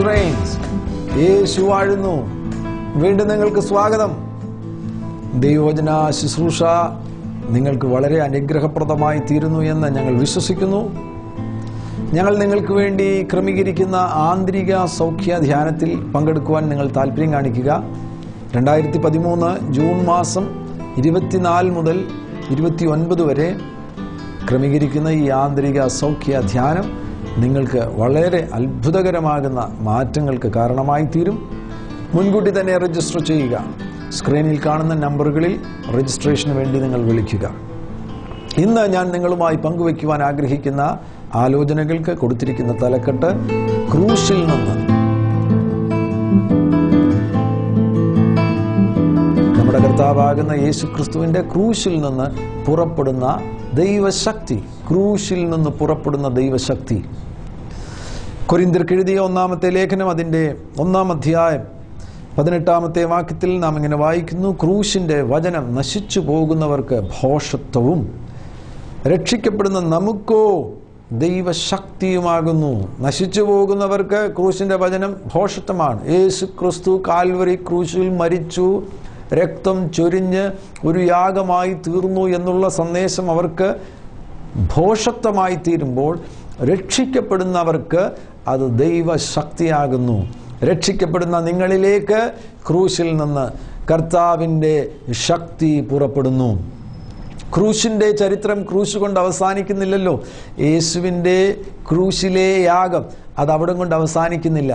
Jesus Reigns. യേശു വാഴുന്നു. വീണ്ടും നിങ്ങൾക്ക് സ്വാഗതം. ദൈവവചന ശുശ്രൂഷ നിങ്ങൾക്ക് വളരെ അനുഗ്രഹപ്രദമായി തീരുന്നു എന്ന് ഞങ്ങൾ വിശ്വസിക്കുന്നു. ഞങ്ങൾ നിങ്ങൾക്ക് വേണ്ടി ക്രമീകരിക്കുന്ന ആന്തരിക സൗഖ്യ ധ്യാനത്തിൽ പങ്കെടുക്കുവാൻ നിങ്ങൾ താല്പര്യം കാണിക്കുക. 2013 ജൂൺ മാസം 24 മുതൽ 29 വരെ ക്രമീകരിക്കുന്ന ഈ ആന്തരിക സൗഖ്യ ധ്യാനം നിങ്ങൾക്ക് വളരെ അത്ഭുതകരമാകുന്ന മാറ്റങ്ങൾക്ക് കാരണമായി തീരും. മുൻകൂട്ടി തന്നെ രജിസ്റ്റർ ചെയ്യുക. സ്ക്രീനിൽ കാണുന്ന നമ്പറുകളിൽ രജിസ്ട്രേഷന് വേണ്ടി നിങ്ങൾ വിളിക്കുക. ഇന്ന് ഞാൻ നിങ്ങളുമായി പങ്കുവയ്ക്കുവാൻ ആഗ്രഹിക്കുന്ന ആലോചനകൾക്ക് കൊടുത്തിരിക്കുന്ന തലക്കെട്ട് ക്രൂശിൽ നിന്ന്. നമ്മുടെ കർത്താവാകുന്ന യേശു ക്രിസ്തുവിന്റെ ക്രൂശിൽ നിന്ന് പുറപ്പെടുന്ന ദൈവശക്തി. ക്രൂശിൽ നിന്ന് പുറപ്പെടുന്ന ദൈവശക്തി. കൊരിന്ത്യർക്ക് എഴുതിയ 1-ാമത്തെ ലേഖനം അതിൻ്റെ 1-ാം അധ്യായം 18-ാമത്തെ വാക്യത്തിൽ നാം ഇങ്ങനെ വായിക്കുന്നു: ക്രൂശിന്റെ വചനം നശിച്ചു പോകുന്നവർക്ക് ഭോഷത്വവും രക്ഷിക്കപ്പെടുന്ന നമുക്കോ ദൈവശക്തിയുമാകുന്നു. നശിച്ചു പോകുന്നവർക്ക് ക്രൂശിന്റെ വചനം ഭോഷത്വമാണ്. യേശു ക്രിസ്തു കാൽവരി ക്രൂശിൽ മരിച്ചു, രക്തം ചൊരിഞ്ഞ് ഒരു യാഗമായി തീർന്നു എന്നുള്ള സന്ദേശം അവർക്ക് ഭോഷത്വമായി തീരുമ്പോൾ, രക്ഷിക്കപ്പെടുന്നവർക്ക് അത് ദൈവശക്തിയാകുന്നു. രക്ഷിക്കപ്പെടുന്ന നിങ്ങളിലേക്ക് ക്രൂശിൽ നിന്ന് കർത്താവിൻ്റെ ശക്തി പുറപ്പെടുന്നു. ക്രൂശിൻ്റെ ചരിത്രം ക്രൂശ് കൊണ്ട് അവസാനിക്കുന്നില്ലല്ലോ. യേശുവിൻ്റെ ക്രൂശിലെ യാഗം അത് അവിടെ കൊണ്ട് അവസാനിക്കുന്നില്ല.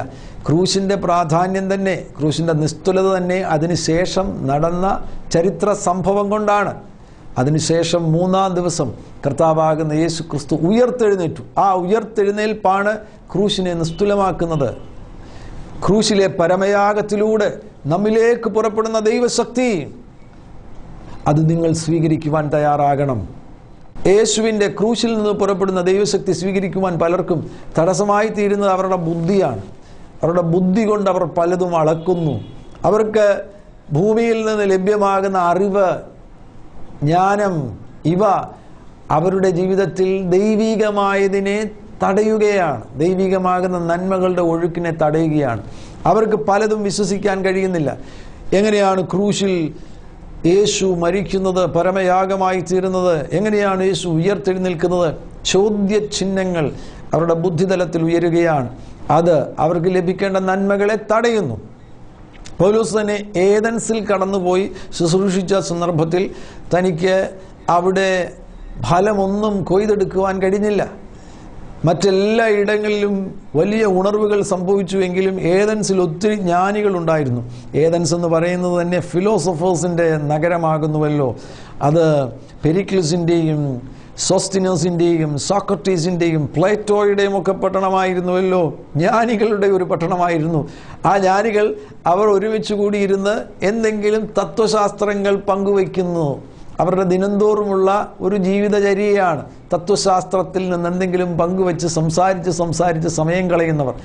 ക്രൂശിൻ്റെ പ്രാധാന്യം തന്നെ, ക്രൂശിൻ്റെ നിസ്തുലത തന്നെ അതിനുശേഷം നടന്ന ചരിത്ര സംഭവം കൊണ്ടാണ്. അതിനുശേഷം 3-ാം ദിവസം കർത്താവാകുന്ന യേശു ക്രിസ്തു ഉയർത്തെഴുന്നേറ്റു. ആ ഉയർത്തെഴുന്നേൽപ്പാണ് ക്രൂശിനെ നിസ്തുലമാക്കുന്നത്. ക്രൂശിലെ പരമയാഗത്തിലൂടെ നമ്മിലേക്ക് പുറപ്പെടുന്ന ദൈവശക്തി, അത് നിങ്ങൾ സ്വീകരിക്കുവാൻ തയ്യാറാകണം. യേശുവിൻ്റെ ക്രൂശിൽ നിന്ന് പുറപ്പെടുന്ന ദൈവശക്തി സ്വീകരിക്കുവാൻ പലർക്കും തടസ്സമായി തീരുന്നത് അവരുടെ ബുദ്ധിയാണ്. അവരുടെ ബുദ്ധി കൊണ്ട് അവർ പലതും അളക്കുന്നു. അവർക്ക് ഭൂമിയിൽ നിന്ന് ലഭ്യമാകുന്ന അറിവ്, ജ്ഞാനം, ഇവ അവരുടെ ജീവിതത്തിൽ ദൈവികമായതിനെ തടയുകയാണ്. ദൈവികമാകുന്ന നന്മകളുടെ ഒഴുക്കിനെ തടയുകയാണ്. അവർക്ക് പലതും വിശ്വസിക്കാൻ കഴിയുന്നില്ല. എങ്ങനെയാണ് ക്രൂശിൽ യേശു മരിക്കുന്നത്, പരമയാഗമായി തീരുന്നത്? എങ്ങനെയാണ് യേശു ഉയർത്തെഴുന്നേൽക്കുന്നത്? ചോദ്യചിഹ്നങ്ങൾ അവരുടെ ബുദ്ധിതലത്തിൽ ഉയരുകയാണ്. അത് അവർക്ക് ലഭിക്കേണ്ട നന്മകളെ തടയുന്നു. പൗലോസ് തന്നെ ഏദൻസിൽ കടന്നുപോയി ശുശ്രൂഷിച്ച സന്ദർഭത്തിൽ തനിക്ക് അവിടെ ഫലമൊന്നും കൊയ്തെടുക്കുവാൻ കഴിഞ്ഞില്ല. മറ്റെല്ലാ ഇടങ്ങളിലും വലിയ ഉണർവുകൾ സംഭവിച്ചുവെങ്കിലും ഏദൻസിൽ ഒത്തിരി ജ്ഞാനികളുണ്ടായിരുന്നു. ഏദൻസ് എന്ന് പറയുന്നത് തന്നെ ഫിലോസഫേഴ്സിൻ്റെ നഗരമാകുന്നുവല്ലോ. അത് പെരിക്ലിസിൻ്റെയും സോസ്തിനോസിൻ്റെയും സോക്രട്ടീസിൻ്റെയും പ്ലേറ്റോയുടെയും ഒക്കെ പട്ടണമായിരുന്നുവല്ലോ. ജ്ഞാനികളുടെ ഒരു പട്ടണമായിരുന്നു. ആ ജ്ഞാനികൾ അവർ ഒരുമിച്ച് കൂടിയിരുന്ന് എന്തെങ്കിലും തത്വശാസ്ത്രങ്ങൾ പങ്കുവയ്ക്കുന്നു. അവരുടെ ദിനംതോറുമുള്ള ഒരു ജീവിതചര്യയാണ് തത്വശാസ്ത്രത്തിൽ നിന്ന് എന്തെങ്കിലും പങ്കുവെച്ച് സംസാരിച്ച് സമയം കളയുന്നവർ.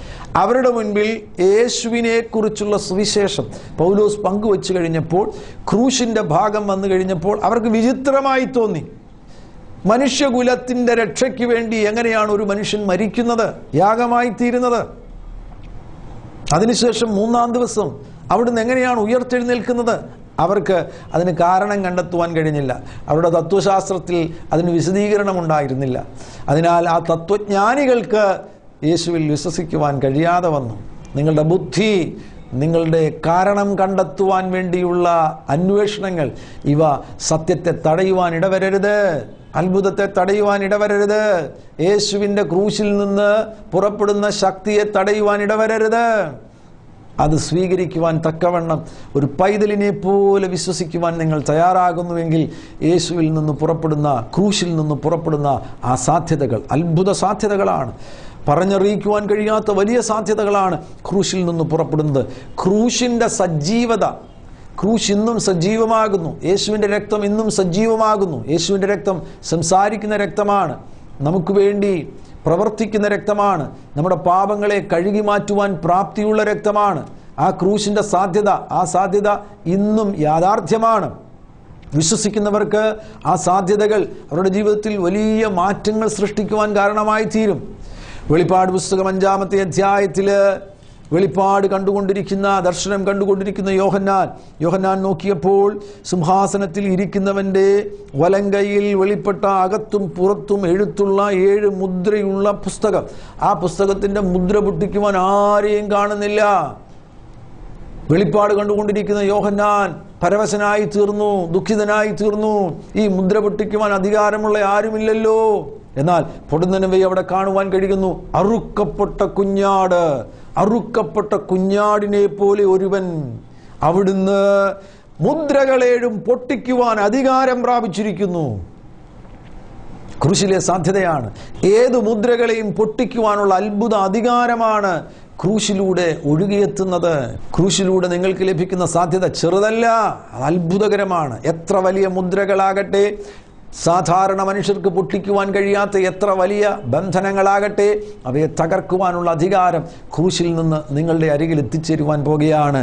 അവരുടെ മുൻപിൽ യേശുവിനെ കുറിച്ചുള്ള സുവിശേഷം പൗലോസ് പങ്കുവെച്ചു കഴിഞ്ഞപ്പോൾ, ക്രൂശിൻ്റെ ഭാഗം വന്നു കഴിഞ്ഞപ്പോൾ അവർക്ക് വിചിത്രമായി തോന്നി. മനുഷ്യകുലത്തിൻ്റെ രക്ഷയ്ക്ക് വേണ്ടി എങ്ങനെയാണ് ഒരു മനുഷ്യൻ മരിക്കുന്നത്, യാഗമായി തീരുന്നത്? അതിനുശേഷം 3-ാം ദിവസം അവിടുന്ന് എങ്ങനെയാണ് ഉയർത്തെഴുന്നേൽക്കുന്നത്? അവർക്ക് അതിന് കാരണം കണ്ടെത്തുവാൻ കഴിഞ്ഞില്ല. അവരുടെ തത്വശാസ്ത്രത്തിൽ അതിന് വിശദീകരണം ഉണ്ടായിരുന്നില്ല. അതിനാൽ ആ തത്വജ്ഞാനികൾക്ക് യേശുവിൽ വിശ്വസിക്കുവാൻ കഴിയാതെ വന്നു. നിങ്ങളുടെ ബുദ്ധി, നിങ്ങളുടെ കാരണം കണ്ടെത്തുവാൻ വേണ്ടിയുള്ള അന്വേഷണങ്ങൾ, ഇവ സത്യത്തെ തടയുവാൻ ഇടവരരുത്. അത്ഭുതത്തെ തടയുവാൻ ഇടവരരുത്. യേശുവിൻ്റെ ക്രൂശിൽ നിന്ന് പുറപ്പെടുന്ന ശക്തിയെ തടയുവാൻ ഇടവരരുത്. അത് സ്വീകരിക്കുവാൻ തക്കവണ്ണം ഒരു പൈതലിനെ പോലെ വിശ്വസിക്കുവാൻ നിങ്ങൾ തയ്യാറാകുന്നുവെങ്കിൽ യേശുവിൽ നിന്ന് പുറപ്പെടുന്ന, ക്രൂശിൽ നിന്ന് പുറപ്പെടുന്ന ആ സാധ്യതകൾ അത്ഭുത സാധ്യതകളാണ്. പറഞ്ഞറിയിക്കുവാൻ കഴിയാത്ത വലിയ സാധ്യതകളാണ് ക്രൂശിൽ നിന്ന് പുറപ്പെടുന്നത്. ക്രൂശിൻ്റെ സജീവത, ക്രൂശ് ഇന്നും സജീവമാകുന്നു. യേശുവിൻ്റെ രക്തം ഇന്നും സജീവമാകുന്നു. യേശുവിൻ്റെ രക്തം സംസാരിക്കുന്ന രക്തമാണ്. നമുക്ക് വേണ്ടി പ്രവർത്തിക്കുന്ന രക്തമാണ്. നമ്മുടെ പാപങ്ങളെ കഴുകി മാറ്റുവാൻ പ്രാപ്തിയുള്ള രക്തമാണ്. ആ ക്രൂശിൻ്റെ സാധ്യത, ആ സാധ്യത ഇന്നും യാഥാർത്ഥ്യമാണ്. വിശ്വസിക്കുന്നവർക്ക് ആ സാധ്യതകൾ അവരുടെ ജീവിതത്തിൽ വലിയ മാറ്റങ്ങൾ സൃഷ്ടിക്കുവാൻ കാരണമായി തീരും. വെളിപ്പാട് പുസ്തകം 5-ാമത്തെ അധ്യായത്തിൽ വെളിപ്പാട് കണ്ടുകൊണ്ടിരിക്കുന്ന, ദർശനം കണ്ടുകൊണ്ടിരിക്കുന്ന യോഹന്നാൻ നോക്കിയപ്പോൾ സിംഹാസനത്തിൽ ഇരിക്കുന്നവൻ്റെ വലങ്കയിൽ വെളിപ്പെട്ട അകത്തും പുറത്തും എഴുത്തുള്ള 7 മുദ്രയുള്ള പുസ്തകം. ആ പുസ്തകത്തിൻ്റെ മുദ്ര പൊട്ടിക്കുവാൻ ആരെയും കാണുന്നില്ല. വെളിപ്പാട് കണ്ടുകൊണ്ടിരിക്കുന്ന യോഹന്നാൻ പരവശനായി തീർന്നു, ദുഃഖിതനായി തീർന്നു. ഈ മുദ്ര പൊട്ടിക്കുവാൻ അധികാരമുള്ള ആരുമില്ലല്ലോ. എന്നാൽ പൊടുന്നനവെ അവിടെ കാണുവാൻ കഴിയുന്നു അറുക്കപ്പെട്ട കുഞ്ഞാടിനെ പോലെ ഒരുവൻ. അവിടുന്ന് മുദ്രകളേഴും പൊട്ടിക്കുവാൻ അധികാരം പ്രാപിച്ചിരിക്കുന്നു. ക്രൂശിലെ സാധ്യതയാണ്. ഏത് മുദ്രകളെയും പൊട്ടിക്കുവാനുള്ള അത്ഭുത അധികാരമാണ് ക്രൂശിലൂടെ ഒഴുകിയെത്തുന്നത്. ക്രൂശിലൂടെ നിങ്ങൾക്ക് ലഭിക്കുന്ന സാധ്യത ചെറുതല്ല, അത് അത്ഭുതകരമാണ്. എത്ര വലിയ മുദ്രകളാകട്ടെ, സാധാരണ മനുഷ്യർക്ക് പൊട്ടിക്കുവാൻ കഴിയാത്ത എത്ര വലിയ ബന്ധനങ്ങളാകട്ടെ, അവയെ തകർക്കുവാനുള്ള അധികാരം ക്രൂശിൽ നിന്ന് നിങ്ങളുടെ അരികിൽ എത്തിച്ചേരുവാൻ പോകുകയാണ്.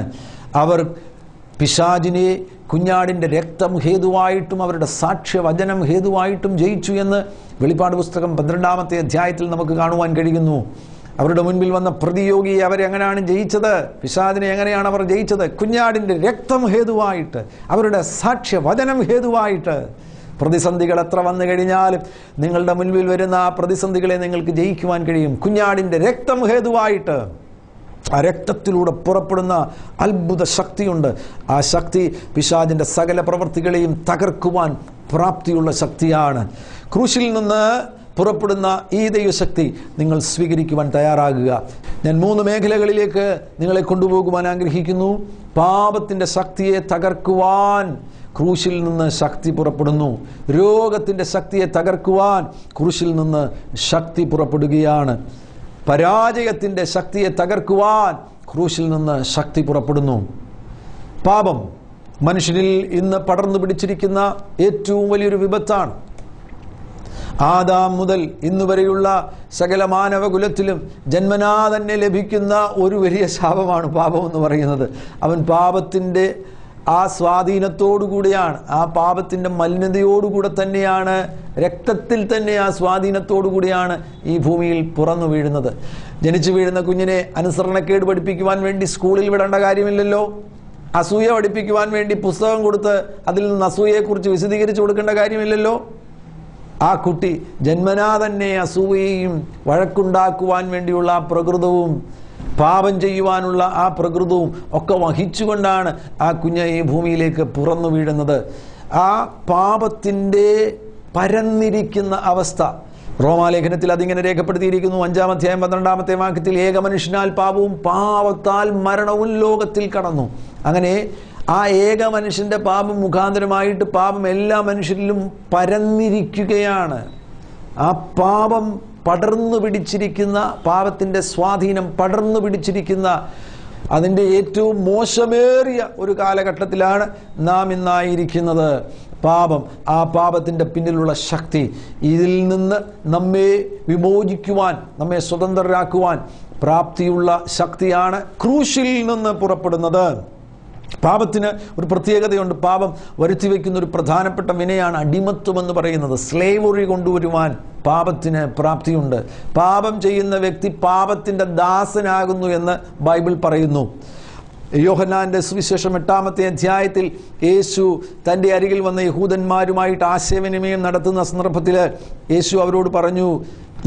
അവർ പിശാചിനെ കുഞ്ഞാടിൻ്റെ രക്തം ഹേതുവായിട്ടും അവരുടെ സാക്ഷ്യവചനം ഹേതുവായിട്ടും ജയിച്ചു എന്ന് വെളിപ്പാട് പുസ്തകം 12-ാമത്തെ അധ്യായത്തിൽ നമുക്ക് കാണുവാൻ കഴിയുന്നു. അവരുടെ മുൻപിൽ വന്ന പ്രതിയോഗിയെ അവരെ എങ്ങനെയാണ് ജയിച്ചത്? പിശാചിനെ എങ്ങനെയാണ് അവർ ജയിച്ചത്? കുഞ്ഞാടിൻ്റെ രക്തം ഹേതുവായിട്ട്, അവരുടെ സാക്ഷ്യവചനം ഹേതുവായിട്ട്. പ്രതിസന്ധികൾ എത്ര വന്നു കഴിഞ്ഞാലും നിങ്ങളുടെ മുൻപിൽ വരുന്ന ആ പ്രതിസന്ധികളെ നിങ്ങൾക്ക് ജയിക്കുവാൻ കഴിയും കുഞ്ഞാടിൻ്റെ രക്തം ഹേതുവായിട്ട്. ആ രക്തത്തിലൂടെ പുറപ്പെടുന്ന അത്ഭുത ശക്തിയുണ്ട്. ആ ശക്തി പിശാചിൻ്റെ സകല പ്രവൃത്തികളെയും തകർക്കുവാൻ പ്രാപ്തിയുള്ള ശക്തിയാണ്. ക്രൂശിൽ നിന്ന് പുറപ്പെടുന്ന ഈ ദൈവശക്തി നിങ്ങൾ സ്വീകരിക്കുവാൻ തയ്യാറാകുക. ഞാൻ 3 മേഖലകളിലേക്ക് നിങ്ങളെ കൊണ്ടുപോകുവാൻ ആഗ്രഹിക്കുന്നു. പാപത്തിൻ്റെ ശക്തിയെ തകർക്കുവാൻ ക്രൂശിൽ നിന്ന് ശക്തി പുറപ്പെടുന്നു. രോഗത്തിൻ്റെ ശക്തിയെ തകർക്കുവാൻ ക്രൂശിൽ നിന്ന് ശക്തി പുറപ്പെടുകയാണ്. പരാജയത്തിൻ്റെ ശക്തിയെ തകർക്കുവാൻ ക്രൂശിൽ നിന്ന് ശക്തി പുറപ്പെടുന്നു. പാപം മനുഷ്യരിൽ ഇന്ന് പടർന്നു പിടിച്ചിരിക്കുന്ന ഏറ്റവും വലിയൊരു വിപത്താണ്. ആദാം മുതൽ ഇന്നുവരെയുള്ള സകല മാനവകുലത്തിലും ജന്മനാ തന്നെ ലഭിക്കുന്ന ഒരു വലിയ ശാപമാണ് പാപം എന്ന് പറയുന്നത്. അവൻ പാപത്തിൻ്റെ ആ സ്വാധീനത്തോടുകൂടിയാണ്, ആ പാപത്തിൻ്റെ മലിനതയോടുകൂടെ തന്നെയാണ്, രക്തത്തിൽ തന്നെ ആ സ്വാധീനത്തോടുകൂടിയാണ് ഈ ഭൂമിയിൽ പുറന്നു വീഴുന്നത്. ജനിച്ചു വീഴുന്ന കുഞ്ഞിനെ അനുസരണക്കേട് പഠിപ്പിക്കുവാൻ വേണ്ടി സ്കൂളിൽ വിടേണ്ട കാര്യമില്ലല്ലോ. അസൂയ പഠിപ്പിക്കുവാൻ വേണ്ടി പുസ്തകം കൊടുത്ത് അതിൽ നിന്ന് അസൂയയെക്കുറിച്ച് വിശദീകരിച്ചു കൊടുക്കേണ്ട കാര്യമില്ലല്ലോ. ആ കുട്ടി ജന്മനാ തന്നെ അസൂയയും വഴക്കുണ്ടാക്കുവാൻ വേണ്ടിയുള്ള ആ പ്രകൃതവും പാപം ചെയ്യുവാനുള്ള ആ പ്രകൃതവും ഒക്കെ വഹിച്ചുകൊണ്ടാണ് ആ കുഞ്ഞ് ഈ ഭൂമിയിലേക്ക് പുറന്നു വീഴുന്നത്. ആ പാപത്തിൻ്റെ പരന്നിരിക്കുന്ന അവസ്ഥ റോമാലേഖനത്തിൽ അതിങ്ങനെ രേഖപ്പെടുത്തിയിരിക്കുന്നു. 5-ാം അധ്യായം 12-ാമത്തെ വാക്യത്തിൽ ഏക മനുഷ്യനാൽ പാപവും പാപത്താൽ മരണവും ലോകത്തിൽ കടന്നു. അങ്ങനെ ആ ഏക മനുഷ്യൻ്റെ പാപം മുഖാന്തരമായിട്ട് പാപം എല്ലാ മനുഷ്യരിലും പരന്നിരിക്കുകയാണ്. ആ പാപം പടർന്നു പിടിച്ചിരിക്കുന്ന, പാപത്തിൻ്റെ സ്വാധീനം പടർന്നു പിടിച്ചിരിക്കുന്ന അതിൻ്റെ ഏറ്റവും മോശമേറിയ ഒരു കാലഘട്ടത്തിലാണ് നാം ഇന്നായിരിക്കുന്നത്. പാപം, ആ പാപത്തിൻ്റെ പിന്നിലുള്ള ശക്തി, ഇതിൽ നിന്ന് നമ്മെ വിമോചിക്കുവാൻ, നമ്മെ സ്വതന്ത്രരാക്കുവാൻ പ്രാപ്തിയുള്ള ശക്തിയാണ് ക്രൂശിൽ നിന്ന് പുറപ്പെടുന്നത്. പാപത്തിന് ഒരു പ്രത്യേകതയുണ്ട്. പാപം വരുത്തി വയ്ക്കുന്ന ഒരു പ്രധാനപ്പെട്ട വിനയാണ് അടിമത്വം എന്ന് പറയുന്നത്. സ്ലേവറി കൊണ്ടുവരുവാൻ പാപത്തിന് പ്രാപ്തിയുണ്ട്. പാപം ചെയ്യുന്ന വ്യക്തി പാപത്തിൻ്റെ ദാസനാകുന്നു എന്ന് ബൈബിൾ പറയുന്നു. യോഹന്നാന്റെ സുവിശേഷം 8-ാമത്തെ അധ്യായത്തിൽ യേശു തൻ്റെ അരികിൽ വന്ന യഹൂദന്മാരുമായിട്ട് ആശയവിനിമയം നടത്തുന്ന സന്ദർഭത്തിൽ യേശു അവരോട് പറഞ്ഞു,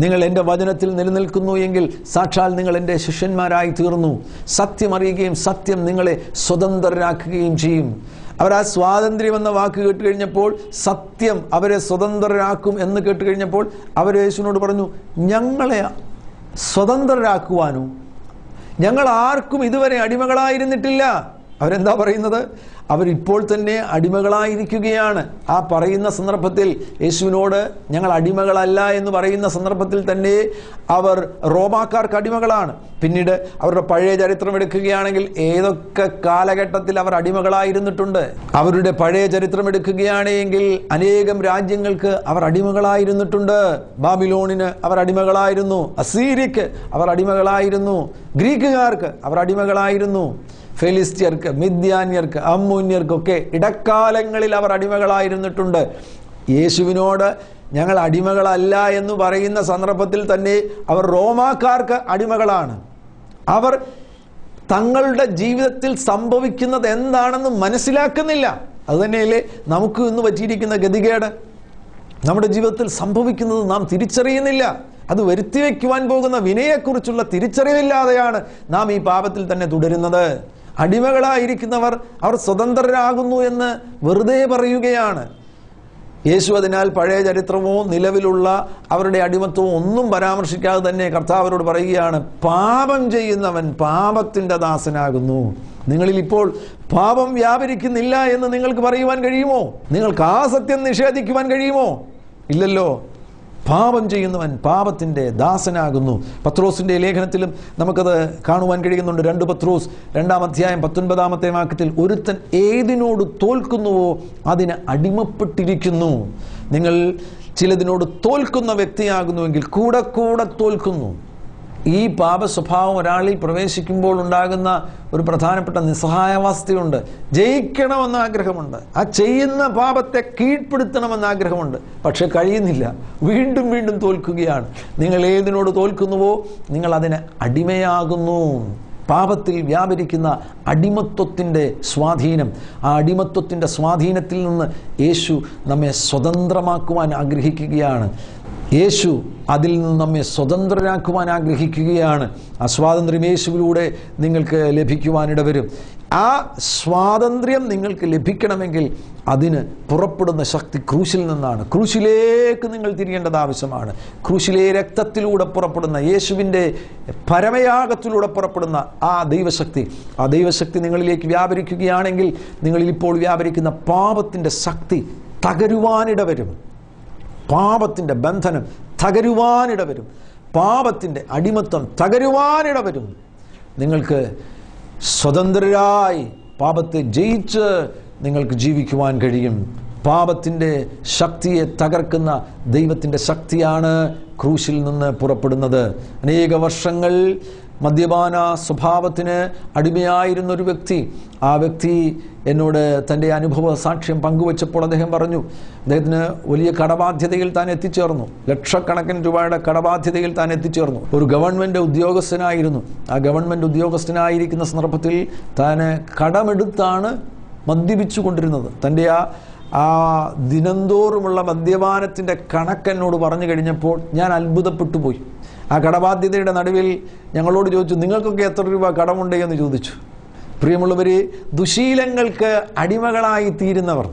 നിങ്ങൾ എൻ്റെ വചനത്തിൽ നിലനിൽക്കുന്നു എങ്കിൽ സാക്ഷാൽ നിങ്ങൾ എൻ്റെ ശിഷ്യന്മാരായി തീർന്നു. സത്യം അറിയുകയും സത്യം നിങ്ങളെ സ്വതന്ത്രരാക്കുകയും ചെയ്യും. അവർ ആ സ്വാതന്ത്ര്യം എന്ന വാക്ക് കേട്ട് കഴിഞ്ഞപ്പോൾ, സത്യം അവരെ സ്വതന്ത്രരാക്കും എന്ന് കേട്ട് കഴിഞ്ഞപ്പോൾ അവർ യേശുവിനോട് പറഞ്ഞു, ഞങ്ങളെ സ്വതന്ത്രരാക്കുവാനോ? ഞങ്ങൾ ആർക്കും ഇതുവരെ അടിമകളായിരുന്നിട്ടില്ല. അവരെന്താ പറയുന്നത്? അവരിപ്പോൾ തന്നെ അടിമകളായിരിക്കുകയാണ്. ആ പറയുന്ന സന്ദർഭത്തിൽ യേശുവിനോട് ഞങ്ങൾ അടിമകളല്ല എന്ന് പറയുന്ന സന്ദർഭത്തിൽ തന്നെ അവർ റോമാക്കാർക്ക് അടിമകളാണ്. പിന്നീട് അവരുടെ പഴയ ചരിത്രം എടുക്കുകയാണെങ്കിൽ ഏതൊക്കെ കാലഘട്ടത്തിൽ അവർ അടിമകളായിരുന്നിട്ടുണ്ട്. അവരുടെ പഴയ ചരിത്രം എടുക്കുകയാണെങ്കിൽ അനേകം രാജ്യങ്ങൾക്ക് അവർ അടിമകളായിരുന്നിട്ടുണ്ട്. ബാബിലോണിന് അവർ അടിമകളായിരുന്നു, അസീര്യക്ക് അവർ അടിമകളായിരുന്നു, ഗ്രീക്കുകാർക്ക് അവർ അടിമകളായിരുന്നു, ഫെലിസ്ത്യർക്ക്, മിദ്യാന്യർക്ക്, അമ്മൂന്യർക്കൊക്കെ ഇടക്കാലങ്ങളിൽ അവർ അടിമകളായിരുന്നിട്ടുണ്ട്. യേശുവിനോട് ഞങ്ങൾ അടിമകളല്ല എന്ന് പറയുന്ന സന്ദർഭത്തിൽ തന്നെ അവർ റോമാക്കാർക്ക് അടിമകളാണ്. അവർ തങ്ങളുടെ ജീവിതത്തിൽ സംഭവിക്കുന്നത് എന്താണെന്ന് മനസ്സിലാക്കുന്നില്ല. അതുതന്നെയല്ലേ നമുക്ക് ഇന്ന് പറ്റിയിരിക്കുന്ന ഗതികേട്. നമ്മുടെ ജീവിതത്തിൽ സംഭവിക്കുന്നത് നാം തിരിച്ചറിയുന്നില്ല. അത് വരുത്തിവെക്കുവാൻ പോകുന്ന വിനയെക്കുറിച്ചുള്ള തിരിച്ചറിവില്ലാതെയാണ് നാം ഈ പാപത്തിൽ തന്നെ തുടരുന്നത്. അടിമകളായിരിക്കുന്നവർ അവർ സ്വതന്ത്രരാകുന്നു എന്ന് വെറുതെ പറയുകയാണ്. യേശു അതിനാൽ പഴയ ചരിത്രമോ നിലവിലുള്ള അവരുടെ അടിമത്വമോ ഒന്നും പരാമർശിക്കാതെ തന്നെ കർത്താവരോട് പറയുകയാണ്, പാപം ചെയ്യുന്നവൻ പാപത്തിൻ്റെ ദാസനാകുന്നു. നിങ്ങളിൽ ഇപ്പോൾ പാപം വ്യാപരിക്കുന്നില്ല എന്ന് നിങ്ങൾക്ക് പറയുവാൻ കഴിയുമോ? നിങ്ങൾക്ക് ആ സത്യം നിഷേധിക്കുവാൻ കഴിയുമോ? ഇല്ലല്ലോ. പാപം ചെയ്യുന്നവൻ പാപത്തിൻ്റെ ദാസനാകുന്നു. പത്രോസിൻ്റെ ലേഖനത്തിലും നമുക്കത് കാണുവാൻ കഴിയുന്നുണ്ട്. 2 പത്രോസ് 2-ാം അധ്യായം 19-ാമത്തെ വാക്യത്തിൽ, ഒരുത്തൻ ഏതിനോട് തോൽക്കുന്നുവോ അതിന് അടിമപ്പെട്ടിരിക്കുന്നു. നിങ്ങൾ ചിലതിനോട് തോൽക്കുന്ന വ്യക്തിയാകുന്നുവെങ്കിൽ കൂടെ കൂടെ തോൽക്കുന്നു. ഈ പാപ സ്വഭാവം ഒരാളിൽ പ്രവേശിക്കുമ്പോൾ ഉണ്ടാകുന്ന ഒരു പ്രധാനപ്പെട്ട നിസ്സഹായാവസ്ഥയുണ്ട്. ജയിക്കണമെന്ന ആഗ്രഹമുണ്ട്, ആ ചെയ്യുന്ന പാപത്തെ കീഴ്പ്പെടുത്തണമെന്ന ആഗ്രഹമുണ്ട്. പക്ഷെ കഴിയുന്നില്ല, വീണ്ടും വീണ്ടും തോൽക്കുകയാണ്. നിങ്ങൾ ഏതിനോട് തോൽക്കുന്നുവോ നിങ്ങൾ അതിന് അടിമയാകുന്നു. പാപത്തിൽ വ്യാപരിക്കുന്ന അടിമത്വത്തിൻ്റെ സ്വാധീനം, ആ അടിമത്വത്തിൻ്റെ സ്വാധീനത്തിൽ നിന്ന് യേശു നമ്മെ സ്വതന്ത്രമാക്കുവാൻ ആഗ്രഹിക്കുകയാണ്. യേശു അതിൽ നിന്ന് നമ്മെ സ്വതന്ത്രരാക്കുവാൻ ആഗ്രഹിക്കുകയാണ്. ആ സ്വാതന്ത്ര്യം യേശുവിലൂടെ നിങ്ങൾക്ക് ലഭിക്കുവാനിടവരും. ആ സ്വാതന്ത്ര്യം നിങ്ങൾക്ക് ലഭിക്കണമെങ്കിൽ അതിന് പുറപ്പെടുന്ന ശക്തി ക്രൂശിൽ നിന്നാണ്. ക്രൂശിലേക്ക് നിങ്ങൾ തിരിയേണ്ടത് ആവശ്യമാണ്. ക്രൂശിലെ രക്തത്തിലൂടെ പുറപ്പെടുന്ന, യേശുവിൻ്റെ പരമയാഗത്തിലൂടെ പുറപ്പെടുന്ന ആ ദൈവശക്തി നിങ്ങളിലേക്ക് വ്യാപരിക്കുകയാണെങ്കിൽ നിങ്ങളിൽ ഇപ്പോൾ വ്യാപരിക്കുന്ന പാപത്തിൻ്റെ ശക്തി തകരുവാനിടവരും. പാപത്തിൻ്റെ ബന്ധനം തകരുവാനിടവരും. പാപത്തിൻ്റെ അടിമത്തം തകരുവാനിടവരും. നിങ്ങൾക്ക് സ്വതന്ത്രരായി പാപത്തെ ജയിച്ച് നിങ്ങൾക്ക് ജീവിക്കുവാൻ കഴിയും. പാപത്തിൻ്റെ ശക്തിയെ തകർക്കുന്ന ദൈവത്തിൻ്റെ ശക്തിയാണ് ക്രൂശിൽ നിന്ന് പുറപ്പെടുന്നത്. അനേക വർഷങ്ങൾ മദ്യപാന സ്വഭാവത്തിന് അടിമയായിരുന്നൊരു വ്യക്തി, ആ വ്യക്തി എന്നോട് തൻ്റെ അനുഭവ സാക്ഷ്യം പങ്കുവച്ചപ്പോൾ അദ്ദേഹം പറഞ്ഞു, അദ്ദേഹത്തിന് വലിയ കടബാധ്യതയിൽ താൻ എത്തിച്ചേർന്നു. ലക്ഷക്കണക്കിന് രൂപയുടെ കടബാധ്യതയിൽ താൻ എത്തിച്ചേർന്നു. ഒരു ഗവൺമെൻറ് ഉദ്യോഗസ്ഥനായിരുന്നു. ആ ഗവൺമെൻറ് ഉദ്യോഗസ്ഥനായിരിക്കുന്ന സന്ദർഭത്തിൽ താൻ കടമെടുത്താണ് മദ്യപിച്ചു കൊണ്ടിരുന്നത്. തൻ്റെ ആ ദിനംതോറുമുള്ള മദ്യപാനത്തിൻ്റെ കണക്കെന്നോട് പറഞ്ഞു കഴിഞ്ഞപ്പോൾ ഞാൻ അത്ഭുതപ്പെട്ടു പോയി. ആ കടബാധ്യതയുടെ നടുവിൽ ഞങ്ങളോട് ചോദിച്ചു, നിങ്ങൾക്കൊക്കെ എത്ര രൂപ കടമുണ്ട് എന്ന് ചോദിച്ചു. പ്രിയമുള്ളവർ, ദുശീലങ്ങൾക്ക് അടിമകളായി തീരുന്നവർ,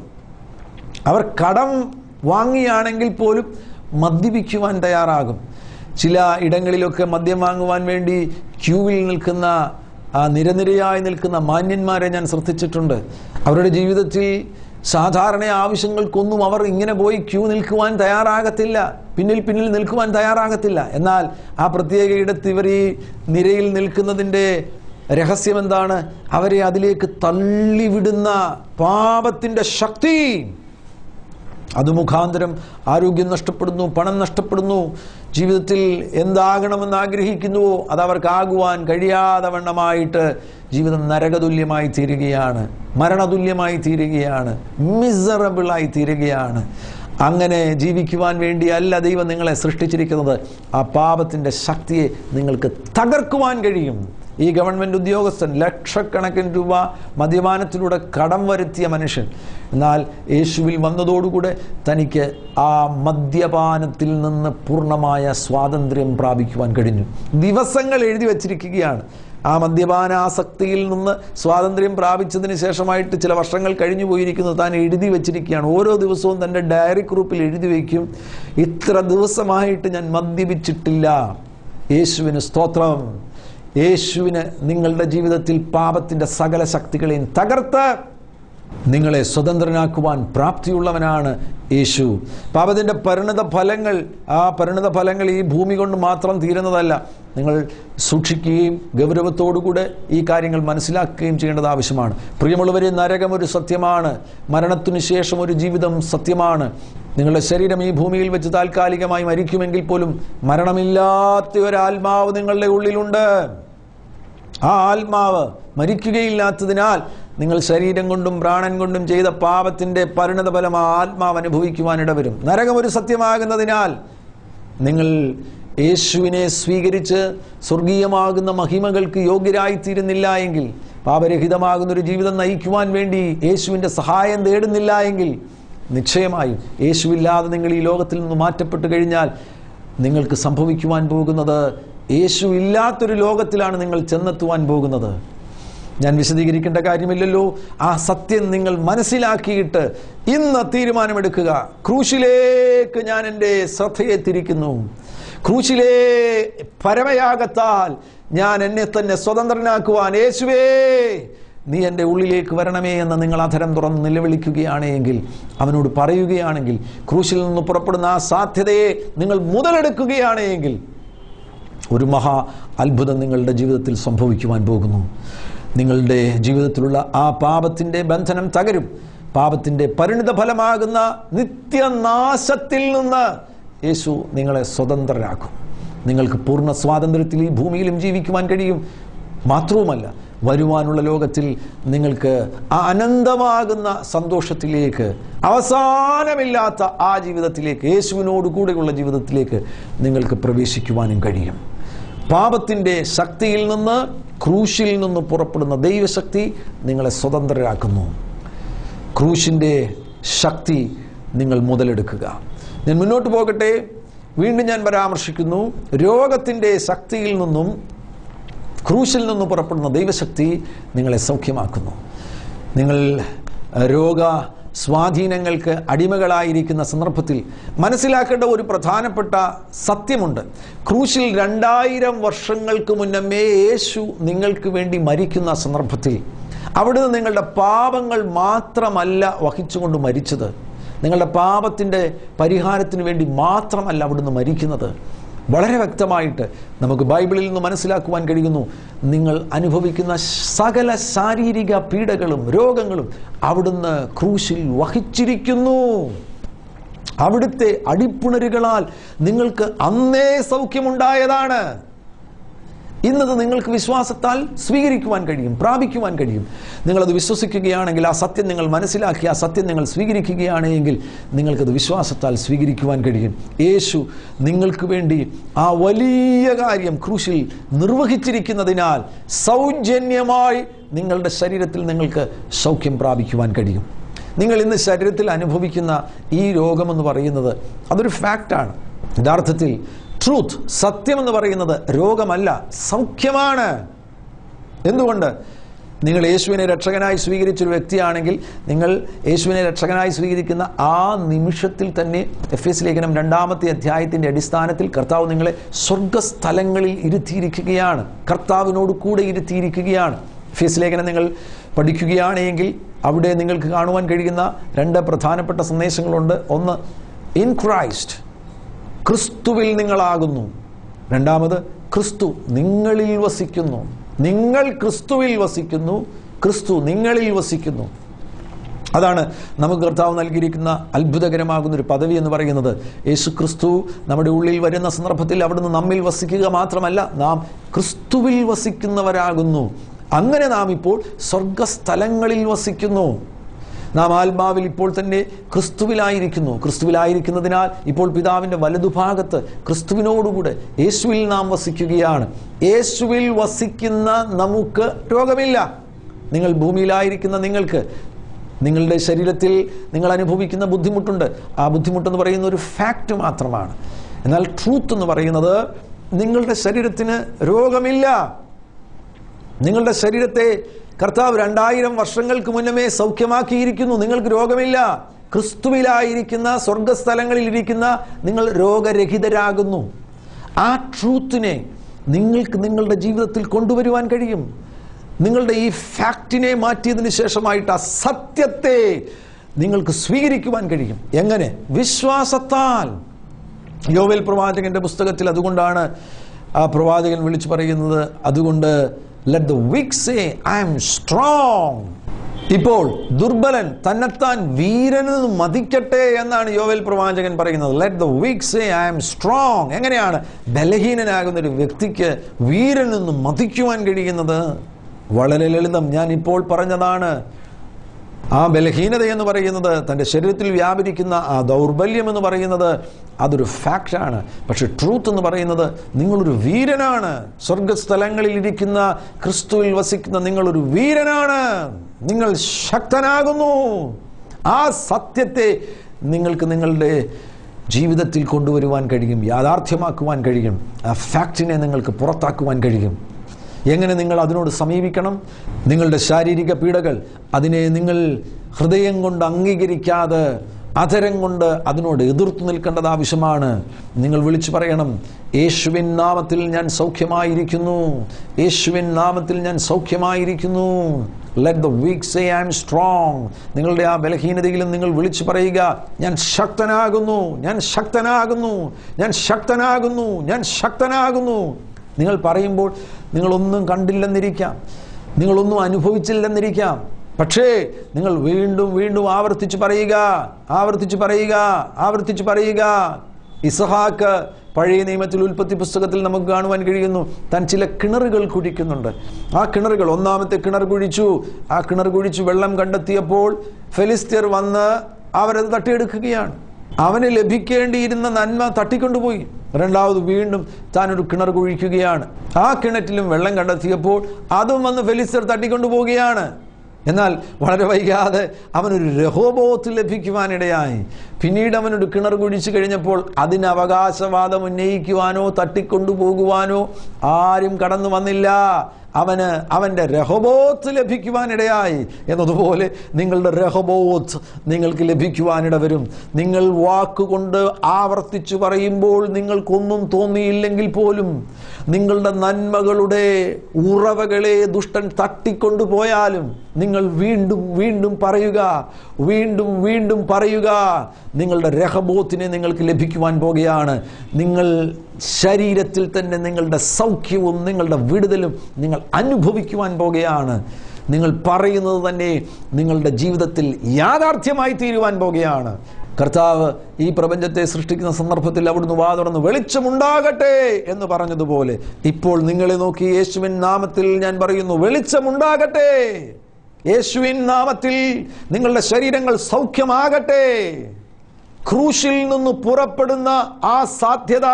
അവർ കടം വാങ്ങിയാണെങ്കിൽ പോലും മദ്യപിക്കുവാൻ തയ്യാറാകും. ചില ഇടങ്ങളിലൊക്കെ മദ്യം വാങ്ങുവാൻ വേണ്ടി ക്യൂവിൽ നിൽക്കുന്ന, നിരനിരയായി നിൽക്കുന്ന മാന്യന്മാരെ ഞാൻ ശ്രദ്ധിച്ചിട്ടുണ്ട്. അവരുടെ ജീവിതത്തിൽ സാധാരണ ആവശ്യങ്ങൾക്കൊന്നും അവർ ഇങ്ങനെ പോയി ക്യൂ നിൽക്കുവാൻ തയ്യാറാകത്തില്ല, പിന്നിൽ നിൽക്കുവാൻ തയ്യാറാകത്തില്ല. എന്നാൽ ആ പ്രത്യേക ഇടത്ത് ഇവർ ഈ നിരയിൽ നിൽക്കുന്നതിൻ്റെ രഹസ്യം എന്താണ്? അവരെ അതിലേക്ക് തള്ളിവിടുന്ന പാപത്തിൻ്റെ ശക്തി. അത് മുഖാന്തരം ആരോഗ്യം നഷ്ടപ്പെടുന്നു, പണം നഷ്ടപ്പെടുന്നു, ജീവിതത്തിൽ എന്താകണമെന്ന് ആഗ്രഹിക്കുന്നുവോ അത് അവർക്കാകുവാൻ കഴിയാതെ വണ്ണമായിട്ട് ജീവിതം നരകതുല്യമായി തീരുകയാണ്, മരണതുല്യമായി തീരുകയാണ്, മിസറബിളായി തീരുകയാണ്. അങ്ങനെ ജീവിക്കുവാൻ വേണ്ടിയല്ല ദൈവം നിങ്ങളെ സൃഷ്ടിച്ചിരിക്കുന്നത്. ആ പാപത്തിൻ്റെ ശക്തിയെ നിങ്ങൾക്ക് തകർക്കുവാൻ കഴിയും. ഈ ഗവൺമെൻറ് ഉദ്യോഗസ്ഥൻ ലക്ഷക്കണക്കിന് രൂപ മദ്യപാനത്തിലൂടെ കടം വരുത്തിയ മനുഷ്യൻ, എന്നാൽ യേശുവിൽ വന്നതോടുകൂടെ തനിക്ക് ആ മദ്യപാനത്തിൽ നിന്ന് പൂർണ്ണമായ സ്വാതന്ത്ര്യം പ്രാപിക്കുവാൻ കഴിഞ്ഞു. ദിവസങ്ങൾ എഴുതി വച്ചിരിക്കുകയാണ്. ആ മദ്യപാനാസക്തിയിൽ നിന്ന് സ്വാതന്ത്ര്യം പ്രാപിച്ചതിന് ശേഷമായിട്ട് ചില വർഷങ്ങൾ കഴിഞ്ഞു പോയിരിക്കുന്നത് താൻ എഴുതി വച്ചിരിക്കുകയാണ്. ഓരോ ദിവസവും തൻ്റെ ഡയറി കുറിപ്പിൽ എഴുതി വയ്ക്കും, ഇത്ര ദിവസമായിട്ട് ഞാൻ മദ്യപിച്ചിട്ടില്ല. യേശുവിന് സ്തോത്രം. യേശുവിന് നിങ്ങളുടെ ജീവിതത്തിൽ പാപത്തിൻ്റെ സകല ശക്തികളെയും തകർത്ത് നിങ്ങളെ സ്വതന്ത്രനാക്കുവാൻ പ്രാപ്തിയുള്ളവനാണ് യേശു. പാപത്തിൻ്റെ പരിണത ഫലങ്ങൾ, ആ പരിണത ഫലങ്ങൾ ഈ ഭൂമി കൊണ്ട് മാത്രം തീരുന്നതല്ല. നിങ്ങൾ സൂക്ഷിക്കുകയും ഗൗരവത്തോടുകൂടെ ഈ കാര്യങ്ങൾ മനസ്സിലാക്കുകയും ചെയ്യേണ്ടത് ആവശ്യമാണ്. പ്രിയമുള്ളവരെ, നരകം ഒരു സത്യമാണ്, മരണത്തിനു ശേഷം ഒരു ജീവിതം സത്യമാണ്. നിങ്ങളുടെ ശരീരം ഈ ഭൂമിയിൽ വെച്ച് താൽക്കാലികമായി മരിക്കുമെങ്കിൽ പോലും മരണമില്ലാത്ത ഒരാത്മാവ് നിങ്ങളുടെ ഉള്ളിലുണ്ട്. ആ ആത്മാവ് മരിക്കുകയില്ലാത്തതിനാൽ നിങ്ങൾ ശരീരം കൊണ്ടും പ്രാണൻ കൊണ്ടും ചെയ്ത പാപത്തിൻ്റെ പരിണത ഫലം ആ ആത്മാവ് അനുഭവിക്കുവാനിടവരും. നരകം ഒരു സത്യമാകുന്നതിനാൽ നിങ്ങൾ യേശുവിനെ സ്വീകരിച്ച് സ്വർഗീയമാകുന്ന മഹിമകൾക്ക് യോഗ്യരായിത്തീരുന്നില്ല എങ്കിൽ, പാപരഹിതമാകുന്നൊരു ജീവിതം നയിക്കുവാൻ വേണ്ടി യേശുവിൻ്റെ സഹായം തേടുന്നില്ല എങ്കിൽ, നിശ്ചയമായും യേശുവില്ലാതെ നിങ്ങൾ ഈ ലോകത്തിൽ നിന്ന് മാറ്റപ്പെട്ടു കഴിഞ്ഞാൽ നിങ്ങൾക്ക് സംഭവിക്കുവാൻ പോകുന്നത്, യേശു ഇല്ലാത്തൊരു ലോകത്തിലാണ് നിങ്ങൾ ചെന്നെത്തുവാൻ പോകുന്നത്. ഞാൻ വിശദീകരിക്കേണ്ട കാര്യമില്ലല്ലോ. ആ സത്യം നിങ്ങൾ മനസ്സിലാക്കിയിട്ട് ഇന്ന് തീരുമാനമെടുക്കുക. ക്രൂശിലേക്ക് ഞാൻ എൻ്റെ ശ്രദ്ധയെ തിരിക്കുന്നു. ക്രൂശിലെ പരമയാഗത്താൽ ഞാൻ എന്നെ തന്നെ സ്വതന്ത്രനാക്കുവാൻ, യേശുവേ നീ എൻ്റെ ഉള്ളിലേക്ക് വരണമേ എന്ന് നിങ്ങൾ അധരം തുറന്ന് നിലവിളിക്കുകയാണെങ്കിൽ, അവനോട് പറയുകയാണെങ്കിൽ, ക്രൂശിൽ നിന്ന് പുറപ്പെടുന്ന ആ സാധ്യതയെ നിങ്ങൾ മുതലെടുക്കുകയാണെങ്കിൽ, ഒരു മഹാ അത്ഭുതം നിങ്ങളുടെ ജീവിതത്തിൽ സംഭവിക്കുവാൻ പോകുന്നു. നിങ്ങളുടെ ജീവിതത്തിലുള്ള ആ പാപത്തിൻ്റെ ബന്ധനം തകരും. പാപത്തിൻ്റെ പരിണിത ഫലമാകുന്ന നിത്യനാശത്തിൽ നിന്ന് യേശു നിങ്ങളെ സ്വതന്ത്രരാക്കും. നിങ്ങൾക്ക് പൂർണ്ണ സ്വാതന്ത്ര്യത്തിൽ ഈ ഭൂമിയിലും ജീവിക്കുവാൻ കഴിയും. മാത്രവുമല്ല, വരുവാനുള്ള ലോകത്തിൽ നിങ്ങൾക്ക് ആ അനന്തമാകുന്ന സന്തോഷത്തിലേക്ക്, അവസാനമില്ലാത്ത ആ ജീവിതത്തിലേക്ക്, യേശുവിനോട് കൂടെയുള്ള ജീവിതത്തിലേക്ക് നിങ്ങൾക്ക് പ്രവേശിക്കുവാനും കഴിയും. പാപത്തിൻ്റെ ശക്തിയിൽ നിന്ന്, ക്രൂശിൽ നിന്ന് പുറപ്പെടുന്ന ദൈവശക്തി നിങ്ങളെ സ്വതന്ത്രരാക്കുന്നു. ക്രൂശിൻ്റെ ശക്തി നിങ്ങൾ മുതലെടുക്കുക. ഞാൻ മുന്നോട്ട് പോകട്ടെ. വീണ്ടും ഞാൻ പരാമർശിക്കുന്നു, രോഗത്തിൻ്റെ ശക്തിയിൽ നിന്നും ക്രൂശിൽ നിന്നും പുറപ്പെടുന്ന ദൈവശക്തി നിങ്ങളെ സൗഖ്യമാക്കുന്നു. നിങ്ങൾ രോഗ സ്വാധീനങ്ങൾക്ക് അടിമകളായിരിക്കുന്ന സന്ദർഭത്തിൽ മനസ്സിലാക്കേണ്ട ഒരു പ്രധാനപ്പെട്ട സത്യമുണ്ട്. ക്രൂശിൽ 2000 വർഷങ്ങൾക്ക് മുന്നമേ യേശു നിങ്ങൾക്ക് വേണ്ടി മരിക്കുന്ന സന്ദർഭത്തിൽ അവിടുന്ന് നിങ്ങളുടെ പാപങ്ങൾ മാത്രമല്ല വഹിച്ചുകൊണ്ട് മരിച്ചത്. നിങ്ങളുടെ പാപത്തിൻ്റെ പരിഹാരത്തിന് വേണ്ടി മാത്രമല്ല അവിടുന്ന് മരിക്കുന്നത്. വളരെ വ്യക്തമായിട്ട് നമുക്ക് ബൈബിളിൽ നിന്ന് മനസ്സിലാക്കുവാൻ കഴിയുന്നു. നിങ്ങൾ അനുഭവിക്കുന്ന സകല ശാരീരിക പീഡകളും രോഗങ്ങളും അവിടുന്ന് ക്രൂശിൽ വഹിച്ചിരിക്കുന്നു. അവിടുത്തെ അടിപ്പിണരുകളാൽ നിങ്ങൾക്ക് അന്നേ സൗഖ്യമുണ്ടായതാണ്. ഇന്നത് നിങ്ങൾക്ക് വിശ്വാസത്താൽ സ്വീകരിക്കുവാൻ കഴിയും, പ്രാപിക്കുവാൻ കഴിയും. നിങ്ങളത് വിശ്വസിക്കുകയാണെങ്കിൽ, ആ സത്യം നിങ്ങൾ മനസ്സിലാക്കി ആ സത്യം നിങ്ങൾ സ്വീകരിക്കുകയാണെങ്കിൽ നിങ്ങൾക്കത് വിശ്വാസത്താൽ സ്വീകരിക്കുവാൻ കഴിയും. യേശു നിങ്ങൾക്ക് വേണ്ടി ആ വലിയ കാര്യം ക്രൂശിൽ നിർവഹിച്ചിരിക്കുന്നതിനാൽ സൗജന്യമായി നിങ്ങളുടെ ശരീരത്തിൽ നിങ്ങൾക്ക് സൗഖ്യം പ്രാപിക്കുവാൻ കഴിയും. നിങ്ങൾ ഇന്ന് ശരീരത്തിൽ അനുഭവിക്കുന്ന ഈ രോഗമെന്ന് പറയുന്നത് അതൊരു ഫാക്റ്റാണ്. യഥാർത്ഥത്തിൽ ട്രൂത്ത്, സത്യമെന്ന് പറയുന്നത് രോഗമല്ല, സൗഖ്യമാണ്. എന്തുകൊണ്ട്? നിങ്ങൾ യേശുവിനെ രക്ഷകനായി സ്വീകരിച്ചൊരു വ്യക്തിയാണെങ്കിൽ, നിങ്ങൾ യേശുവിനെ രക്ഷകനായി സ്വീകരിക്കുന്ന ആ നിമിഷത്തിൽ തന്നെ എഫേസ്യ ലേഖനം 2-ാമത്തെ അധ്യായത്തിൻ്റെ അടിസ്ഥാനത്തിൽ കർത്താവ് നിങ്ങളെ സ്വർഗസ്ഥലങ്ങളിൽ ഇരുത്തിയിരിക്കുകയാണ്, കർത്താവിനോട് കൂടെ ഇരുത്തിയിരിക്കുകയാണ്. എഫേസ്യ ലേഖനം നിങ്ങൾ പഠിക്കുകയാണെങ്കിൽ അവിടെ നിങ്ങൾക്ക് കാണുവാൻ കഴിയുന്ന 2 പ്രധാനപ്പെട്ട സന്ദേശങ്ങളുണ്ട്. ഒന്ന്, ഇൻ ക്രൈസ്റ്റ്, ക്രിസ്തുവിൽ നിങ്ങളാകുന്നു. രണ്ടാമത്, ക്രിസ്തു നിങ്ങളിൽ വസിക്കുന്നു. നിങ്ങൾ ക്രിസ്തുവിൽ വസിക്കുന്നു, ക്രിസ്തു നിങ്ങളിൽ വസിക്കുന്നു. അതാണ് നമുക്ക് കർത്താവ് നൽകിയിരിക്കുന്ന അത്ഭുതകരമാകുന്നൊരു പദവി എന്ന് പറയുന്നത്. യേശു ക്രിസ്തു നമ്മുടെ ഉള്ളിൽ വരുന്ന സന്ദർഭത്തിൽ അവിടുന്ന് നമ്മിൽ വസിക്കുക മാത്രമല്ല, നാം ക്രിസ്തുവിൽ വസിക്കുന്നവരാകുന്നു. അങ്ങനെ നാം ഇപ്പോൾ സ്വർഗസ്ഥലങ്ങളിൽ വസിക്കുന്നു. നാം ആത്മാവിൽ ഇപ്പോൾ തന്നെ ക്രിസ്തുവിലായിരിക്കുന്നു. ക്രിസ്തുവിലായിരിക്കുന്നതിനാൽ ഇപ്പോൾ പിതാവിൻ്റെ വലതുഭാഗത്ത് ക്രിസ്തുവിനോടുകൂടെ യേശുവിൽ നാം വസിക്കുകയാണ്. യേശുവിൽ വസിക്കുന്ന നമുക്ക് രോഗമില്ല. നിങ്ങൾ ഭൂമിയിലായിരിക്കുന്ന നിങ്ങൾക്ക് നിങ്ങളുടെ ശരീരത്തിൽ നിങ്ങൾ അനുഭവിക്കുന്ന ബുദ്ധിമുട്ടുണ്ട്. ആ ബുദ്ധിമുട്ടെന്ന് പറയുന്ന ഒരു ഫാക്റ്റ് മാത്രമാണ്. എന്നാൽ ട്രൂത്ത് എന്ന് പറയുന്നത് നിങ്ങളുടെ ശരീരത്തിന് രോഗമില്ല. നിങ്ങളുടെ ശരീരത്തെ കർത്താവ് 2000 വർഷങ്ങൾക്ക് മുന്നമേ സൗഖ്യമാക്കിയിരിക്കുന്നു. നിങ്ങൾക്ക് രോഗമില്ല. ക്രിസ്തുവിലായിരിക്കുന്ന സ്വർഗസ്ഥലങ്ങളിൽ ഇരിക്കുന്ന നിങ്ങൾ രോഗരഹിതരാകുന്നു. ആ ട്രൂത്തിനെ നിങ്ങൾക്ക് നിങ്ങളുടെ ജീവിതത്തിൽ കൊണ്ടുവരുവാൻ കഴിയും. നിങ്ങളുടെ ഈ ഫാക്റ്റിനെ മാറ്റിയതിന് ശേഷമായിട്ട് ആ സത്യത്തെ നിങ്ങൾക്ക് സ്വീകരിക്കുവാൻ കഴിയും. എങ്ങനെ? വിശ്വാസത്താൽ. യോവേൽ പ്രവാചകന്റെ പുസ്തകത്തിൽ അതുകൊണ്ടാണ് ആ പ്രവാചകൻ വിളിച്ചു പറയുന്നത്, അതുകൊണ്ട് let the weak say I am strong. ഇപ്പോൾ ദുർബലൻ തന്നെത്താൻ വീരനിൽ മതിക്കട്ടെ എന്നാണ് യോവേൽ പ്രവാചകൻ പറയുന്നത്. let the weak say I am strong. എങ്ങനെയാണ് ബലഹീനനാകുന്ന ഒരു വ്യക്തിക്ക് വീരനിൽ നിന്നും മതിക്കുവാൻ കഴിയുന്നത്? വളരെ ലളിതം. ഞാൻ ഇപ്പോൾ പറഞ്ഞതാണ്. ആ ബലഹീനത എന്ന് പറയുന്നത്, തൻ്റെ ശരീരത്തിൽ വ്യാപരിക്കുന്ന ആ ദൗർബല്യം എന്ന് പറയുന്നത് അതൊരു ഫാക്റ്റാണ്. പക്ഷെ ട്രൂത്ത് എന്ന് പറയുന്നത് നിങ്ങളൊരു വീരനാണ്. സ്വർഗസ്ഥലങ്ങളിൽ ഇരിക്കുന്ന ക്രിസ്തുവിൽ വസിക്കുന്ന നിങ്ങളൊരു വീരനാണ്. നിങ്ങൾ ശക്തനാകുന്നു. ആ സത്യത്തെ നിങ്ങൾക്ക് നിങ്ങളുടെ ജീവിതത്തിൽ കൊണ്ടുവരുവാൻ കഴിയും, യാഥാർത്ഥ്യമാക്കുവാൻ കഴിയും. ആ ഫാക്റ്റിനെ നിങ്ങൾക്ക് പുറത്താക്കുവാൻ കഴിയും. എങ്ങനെ നിങ്ങൾ അതിനോട് സമീപിക്കണം? നിങ്ങളുടെ ശാരീരിക പീഡകൾ, അതിനെ നിങ്ങൾ ഹൃദയം കൊണ്ട് അംഗീകരിക്കാതെ അധരം കൊണ്ട് അതിനോട് എതിർത്തു നിൽക്കേണ്ടത് ആവശ്യമാണ്. നിങ്ങൾ വിളിച്ചു പറയണം, യേശുവിൻ നാമത്തിൽ ഞാൻ സൗഖ്യമായിരിക്കുന്നു, യേശുവിൻ നാമത്തിൽ ഞാൻ സൗഖ്യമായിരിക്കുന്നു. Let the weak say I am strong. നിങ്ങളുടെ ആ ബലഹീനതയിലും നിങ്ങൾ വിളിച്ചു പറയുക, ഞാൻ ശക്തനാകുന്നു, ഞാൻ ശക്തനാകുന്നു, ഞാൻ ശക്തനാകുന്നു, ഞാൻ ശക്തനാകുന്നു. നിങ്ങൾ പറയുമ്പോൾ നിങ്ങളൊന്നും കണ്ടില്ലെന്നിരിക്കാം, നിങ്ങളൊന്നും അനുഭവിച്ചില്ലെന്നിരിക്കാം. പക്ഷേ നിങ്ങൾ വീണ്ടും വീണ്ടും ആവർത്തിച്ച് പറയുക, ആവർത്തിച്ച് പറയുക, ആവർത്തിച്ച് പറയുക. ഇസഹാക്ക് പഴയ നിയമത്തിൽ ഉൽപ്പത്തി പുസ്തകത്തിൽ നമുക്ക് കാണുവാൻ കഴിയുന്നു, താൻ ചില കിണറുകൾ കുഴിക്കുന്നുണ്ട്. ആ കിണറുകൾ, ഒന്നാമത്തെ കിണർ കുഴിച്ചു. ആ കിണർ കുഴിച്ചു വെള്ളം കണ്ടെത്തിയപ്പോൾ ഫെലിസ്ത്യർ വന്ന് അവരത് തട്ടിയെടുക്കുകയാണ്. അവന് ലഭിക്കേണ്ടിയിരുന്ന നന്മ തട്ടിക്കൊണ്ടുപോയി. രണ്ടാമത് വീണ്ടും താനൊരു കിണർ കുഴിക്കുകയാണ്. ആ കിണറ്റിലും വെള്ളം കണ്ടെത്തിയപ്പോൾ അതും വന്ന് ഫെലിസ്ത്യർ തട്ടിക്കൊണ്ടുപോവുകയാണ്. എന്നാൽ വളരെ വൈകാതെ അവനൊരു രഹോബോത്ത് ലഭിക്കുവാനിടയായി. പിന്നീട് അവനൊരു കിണർ കുഴിച്ചു കഴിഞ്ഞപ്പോൾ അതിന് അവകാശവാദം ഉന്നയിക്കുവാനോ തട്ടിക്കൊണ്ടുപോകുവാനോ ആരും കടന്നു വന്നില്ല. അവൻ്റെ രഹോബോത്ത് ലഭിക്കുവാനിടയായി. എന്നതുപോലെ നിങ്ങളുടെ രഹോബോത്ത് നിങ്ങൾക്ക് ലഭിക്കുവാനിട വരും. നിങ്ങൾ വാക്കുകൊണ്ട് ആവർത്തിച്ചു പറയുമ്പോൾ നിങ്ങൾക്കൊന്നും തോന്നിയില്ലെങ്കിൽ പോലും, നിങ്ങളുടെ നന്മകളുടെ ഉറവകളെ ദുഷ്ടൻ തട്ടിക്കൊണ്ടുപോയാലും നിങ്ങൾ വീണ്ടും വീണ്ടും പറയുക, വീണ്ടും വീണ്ടും പറയുക. നിങ്ങളുടെ രഹബോത്തിനെ നിങ്ങൾക്ക് ലഭിക്കുവാൻ പോകുകയാണ്. നിങ്ങൾ ശരീരത്തിൽ തന്നെ നിങ്ങളുടെ സൗഖ്യവും നിങ്ങളുടെ വിടുതലും നിങ്ങൾ അനുഭവിക്കുവാൻ പോകുകയാണ്. നിങ്ങൾ പറയുന്നത് തന്നെ നിങ്ങളുടെ ജീവിതത്തിൽ യാഥാർത്ഥ്യമായി തീരുവാൻ പോകുകയാണ്. കർത്താവ് ഈ പ്രപഞ്ചത്തെ സൃഷ്ടിക്കുന്ന സന്ദർഭത്തിൽ അവിടുന്ന് വാ തുറന്ന് വെളിച്ചമുണ്ടാകട്ടെ എന്ന് പറഞ്ഞതുപോലെ ഇപ്പോൾ നിങ്ങളെ നോക്കി യേശുവിൻ നാമത്തിൽ ഞാൻ പറയുന്നു, വെളിച്ചമുണ്ടാകട്ടെ. യേശുവിൻ നാമത്തിൽ നിങ്ങളുടെ ശരീരങ്ങൾ സൗഖ്യമാകട്ടെ. ക്രൂശിൽ നിന്ന് പുറപ്പെടുന്ന ആ സാധ്യത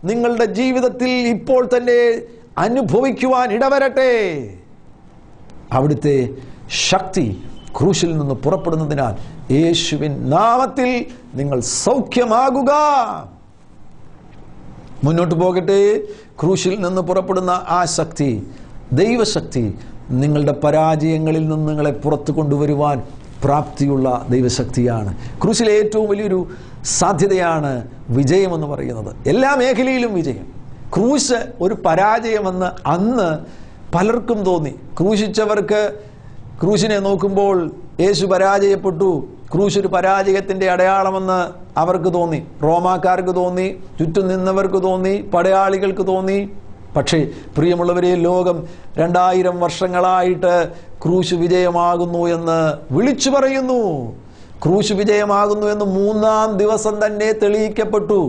നിങ്ങളുടെ ജീവിതത്തിൽ ഇപ്പോൾ തന്നെ അനുഭവിക്കുവാൻ ഇടവരട്ടെ. അവിടുത്തെ ശക്തി ക്രൂശിൽ നിന്ന് പുറപ്പെടുന്നതിനാൽ യേശുവിൻ നാമത്തിൽ നിങ്ങൾ സൗഖ്യമാകുക. മുന്നോട്ട് പോകട്ടെ. ക്രൂശിൽ നിന്ന് പുറപ്പെടുന്ന ആ ശക്തി, ദൈവശക്തി, നിങ്ങളുടെ പരാജയങ്ങളിൽ നിന്ന് നിങ്ങളെ പുറത്തു കൊണ്ടുവരുവാൻ പ്രാപ്തിയുള്ള ദൈവശക്തിയാണ്. ക്രൂശിലെ ഏറ്റവും വലിയൊരു സാധ്യതയാണ് വിജയമെന്ന് പറയുന്നത്. എല്ലാ മേഖലയിലും വിജയം. ക്രൂശ് ഒരു പരാജയമെന്ന് അന്ന് പലർക്കും തോന്നി. ക്രൂശിച്ചവർക്ക് ക്രൂശിനെ നോക്കുമ്പോൾ യേശു പരാജയപ്പെട്ടു, ക്രൂശ് ഒരു പരാജയത്തിൻ്റെ അടയാളമെന്ന് അവർക്ക് തോന്നി. റോമാക്കാർക്ക് തോന്നി, ചുറ്റും നിന്നവർക്ക് തോന്നി, പടയാളികൾക്ക് തോന്നി. പക്ഷേ പ്രിയമുള്ളവരെ, ലോകം 2000 വർഷങ്ങളായിട്ട് ക്രൂശ് വിജയമാകുന്നു എന്ന് വിളിച്ചു പറയുന്നു. ക്രൂശ് വിജയമാകുന്നു എന്ന് 3-ാം ദിവസം തന്നെ തെളിയിക്കപ്പെട്ടു.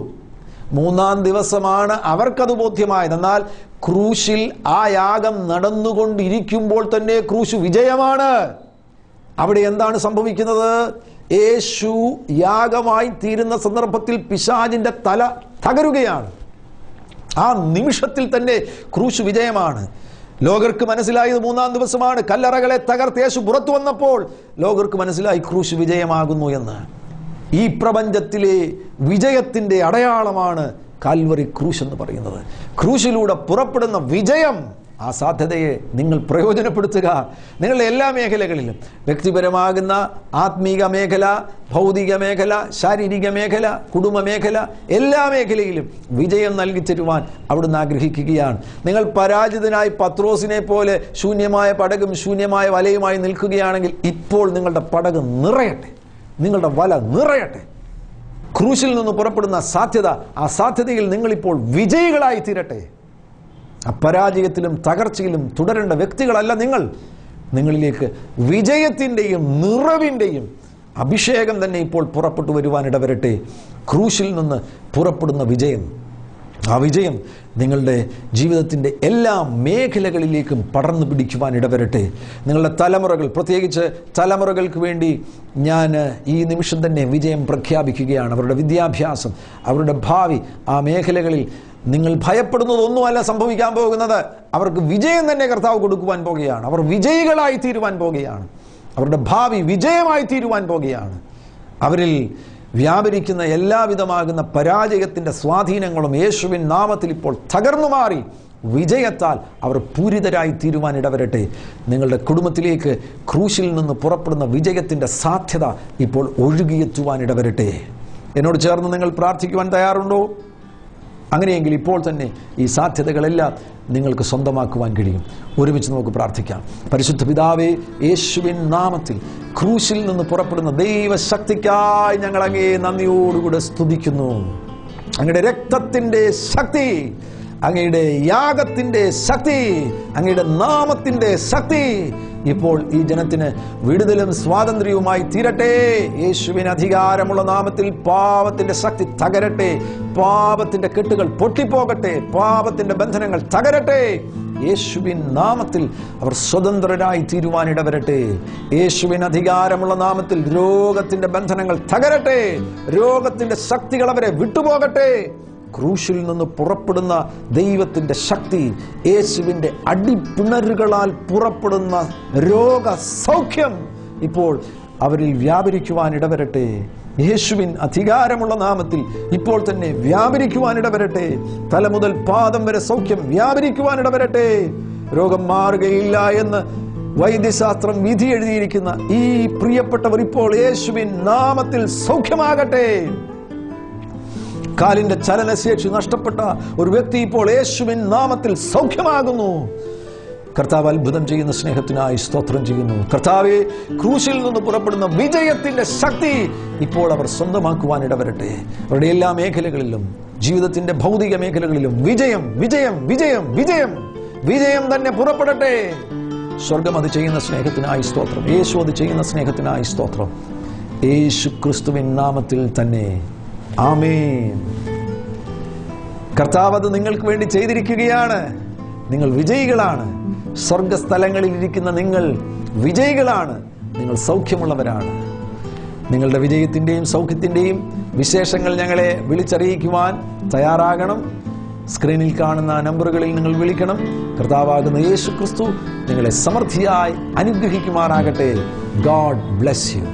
3-ാം ദിവസമാണ് അവർക്കത് ബോധ്യമായത്. എന്നാൽ ക്രൂശിൽ ആ യാഗം നടന്നുകൊണ്ടിരിക്കുമ്പോൾ തന്നെ ക്രൂശ് വിജയമാണ്. അവിടെ എന്താണ് സംഭവിക്കുന്നത്? യേശു യാഗമായി തീരുന്ന സന്ദർഭത്തിൽ പിശാചിന്റെ തല തകരുകയാണ്. ആ നിമിഷത്തിൽ തന്നെ ക്രൂശ് വിജയമാണ്. ലോകർക്ക് മനസ്സിലായത് 3-ാം ദിവസമാണ്. കല്ലറകളെ തകർത്ത് യേശു പുറത്തു വന്നപ്പോൾ ലോകർക്ക് മനസ്സിലായി ക്രൂശ് വിജയമാകുന്നു എന്ന്. ഈ പ്രപഞ്ചത്തിലെ വിജയത്തിൻ്റെ അടയാളമാണ് കാൽവറി ക്രൂശ് എന്ന് പറയുന്നത്. ക്രൂശിലൂടെ പുറപ്പെടുന്ന വിജയം, ആ സാധ്യതയെ നിങ്ങൾ പ്രയോജനപ്പെടുത്തുക. നിങ്ങളുടെ എല്ലാ മേഖലകളിലും, വ്യക്തിപരമാകുന്ന ആത്മീക മേഖല, ഭൗതിക മേഖല, ശാരീരിക മേഖല, കുടുംബ മേഖല, എല്ലാ മേഖലയിലും വിജയം നൽകി തരുവാൻ അവിടുന്ന് ആഗ്രഹിക്കുകയാണ്. നിങ്ങൾ പരാജിതനായി പത്രോസിനെ പോലെ ശൂന്യമായ പടകും ശൂന്യമായ വലയുമായി നിൽക്കുകയാണെങ്കിൽ ഇപ്പോൾ നിങ്ങളുടെ പടക് നിറയട്ടെ, നിങ്ങളുടെ വല നിറയട്ടെ. ക്രൂശിൽ നിന്ന് പുറപ്പെടുന്ന സാധ്യത, ആ സാധ്യതയിൽ നിങ്ങളിപ്പോൾ വിജയികളായി തീരട്ടെ. പരാജയത്തിലും തകർച്ചയിലും തുടരേണ്ട വ്യക്തികളല്ല നിങ്ങൾ. നിങ്ങളിലേക്ക് വിജയത്തിൻ്റെയും നിറവിൻ്റെയും അഭിഷേകം തന്നെ ഇപ്പോൾ പുറപ്പെട്ടു വരുവാൻ ഇടവരട്ടെ. ക്രൂശിൽ നിന്ന് പുറപ്പെടുന്ന വിജയം, ആ വിജയം നിങ്ങളുടെ ജീവിതത്തിൻ്റെ എല്ലാ മേഖലകളിലേക്കും പടർന്നു പിടിക്കുവാൻ ഇടവരട്ടെ. നിങ്ങളുടെ തലമുറകൾ, പ്രത്യേകിച്ച് തലമുറകൾക്ക് വേണ്ടി ഞാൻ ഈ നിമിഷം തന്നെ വിജയം പ്രഖ്യാപിക്കുകയാണ്. അവരുടെ വിദ്യാഭ്യാസം, അവരുടെ ഭാവി, ആ മേഖലകളിൽ നിങ്ങൾ ഭയപ്പെടുന്നതൊന്നുമല്ല സംഭവിക്കാൻ പോകുന്നത്. അവർക്ക് വിജയം തന്നെ കർത്താവ് കൊടുക്കുവാൻ പോകുകയാണ്. അവർ വിജയികളായി തീരുവാൻ പോകുകയാണ്. അവരുടെ ഭാവി വിജയമായി തീരുവാൻ പോകുകയാണ്. അവരിൽ വ്യാപരിക്കുന്ന എല്ലാവിധമാകുന്ന പരാജയത്തിൻ്റെ സ്വാധീനങ്ങളും യേശുവിൻ നാമത്തിൽ ഇപ്പോൾ തകർന്നു മാറി വിജയത്താൽ അവർ പൂരിതരായി തീരുവാൻ ഇടവരട്ടെ. നിങ്ങളുടെ കുടുംബത്തിലേക്ക് ക്രൂശിൽ നിന്ന് പുറപ്പെടുന്ന വിജയത്തിൻ്റെ സാധ്യത ഇപ്പോൾ ഒഴുകിയെത്തുവാൻ ഇടവരട്ടെ. എന്നോട് ചേർന്ന് നിങ്ങൾ പ്രാർത്ഥിക്കുവാൻ തയ്യാറുണ്ടോ? അങ്ങനെയെങ്കിൽ ഇപ്പോൾ തന്നെ ഈ സാധ്യതകളെല്ലാം നിങ്ങൾക്ക് സ്വന്തമാക്കുവാൻ കഴിയും. ഒരുമിച്ച് നമുക്ക് പ്രാർത്ഥിക്കാം. പരിശുദ്ധ പിതാവേ, യേശുവിൻ നാമത്തിൽ ക്രൂശിൽ നിന്ന് പുറപ്പെടുന്ന ദൈവശക്തിക്കായി ഞങ്ങൾ അങ്ങേ നന്ദിയോടുകൂടെ സ്തുതിക്കുന്നു. അങ്ങയുടെ രക്തത്തിൻ്റെ ശക്തി, അങ്ങയുടെ യാഗത്തിൻ്റെ ശക്തി, അങ്ങയുടെ നാമത്തിൻ്റെ ശക്തി ഇപ്പോൾ ഈ ജനത്തിന് വിടുതലും സ്വാതന്ത്ര്യവുമായി തീരട്ടെ. യേശുവിന് അധികാരമുള്ള നാമത്തിൽ പാപത്തിന്റെ ശക്തി തകരട്ടെ. പാപത്തിന്റെ കെട്ടുകൾ പൊട്ടിപ്പോകട്ടെ. പാപത്തിന്റെ ബന്ധനങ്ങൾ തകരട്ടെ. യേശുവിൻ നാമത്തിൽ അവർ സ്വതന്ത്രരായി തീരുവാനിടവരട്ടെ. യേശുവിൻ അധികാരമുള്ള നാമത്തിൽ രോഗത്തിന്റെ ബന്ധനങ്ങൾ തകരട്ടെ. രോഗത്തിന്റെ ശക്തികൾ അവരെ വിട്ടുപോകട്ടെ. ക്രൂശിൽ നിന്ന് പുറപ്പെടുന്ന ദൈവത്തിൻ്റെ ശക്തി, യേശുവിൻ്റെ അടിപ്പിണറുകളാൽ പുറപ്പെടുന്ന രോഗസൗഖ്യം ഇപ്പോൾ അവരിൽ വ്യാപരിക്കുവാൻ ഇടവരട്ടെ. യേശുവിൻ അധികാരമുള്ള നാമത്തിൽ ഇപ്പോൾ തന്നെ വ്യാപരിക്കുവാൻ ഇടവരട്ടെ. തല മുതൽ പാദം വരെ സൗഖ്യം വ്യാപരിക്കുവാൻ ഇടവരട്ടെ. രോഗം മാറുകയില്ല എന്ന് വൈദ്യശാസ്ത്രം വിധി എഴുതിയിരിക്കുന്ന ഈ പ്രിയപ്പെട്ടവർ ഇപ്പോൾ യേശുവിൻ നാമത്തിൽ സൗഖ്യമാകട്ടെ. കാലിന്റെ ചലനശേഷി നഷ്ടപ്പെട്ട ഒരു വ്യക്തി ഇപ്പോൾ യേശുവിൻ നാമത്തിൽ സൗഖ്യമാകുന്നു. കർത്താവ് അത്ഭുതം ചെയ്യുന്ന സ്നേഹത്തിനായി സ്തോത്രം ചെയ്യുന്നു. കർത്താവെ, ക്രൂശിൽ നിന്ന് പുറപ്പെടുന്ന വിജയത്തിന്റെ ശക്തി ഇപ്പോൾ അവർ സ്വന്തമാക്കുവാൻ ഇടവരട്ടെ. അവരുടെ എല്ലാ മേഖലകളിലും, ജീവിതത്തിന്റെ ഭൗതിക മേഖലകളിലും വിജയം വിജയം വിജയം വിജയം വിജയം തന്നെ പുറപ്പെടട്ടെ. സ്വർഗം അത് ചെയ്യുന്ന സ്നേഹത്തിനായി സ്തോത്രം. യേശു അത് ചെയ്യുന്ന സ്നേഹത്തിനായി സ്തോത്രം. യേശു ക്രിസ്തുവിൻ നാമത്തിൽ തന്നെ ആമേൻ. കർത്താവ് അത് നിങ്ങൾക്ക് വേണ്ടി ചെയ്തിരിക്കുകയാണ്. നിങ്ങൾ വിജയികളാണ്. സ്വർഗസ്ഥലങ്ങളിൽ ഇരിക്കുന്ന നിങ്ങൾ വിജയികളാണ്. നിങ്ങൾ സൗഖ്യമുള്ളവരാണ്. നിങ്ങളുടെ വിജയത്തിൻ്റെയും സൗഖ്യത്തിൻ്റെയും വിശേഷങ്ങൾ ഞങ്ങളെ വിളിച്ചറിയിക്കുവാൻ തയ്യാറാകണം. സ്ക്രീനിൽ കാണുന്ന നമ്പറുകളിൽ നിങ്ങൾ വിളിക്കണം. കർത്താവാകുന്ന യേശു ക്രിസ്തു നിങ്ങളെ സമൃദ്ധിയായി അനുഗ്രഹിക്കുമാറാകട്ടെ. God bless you.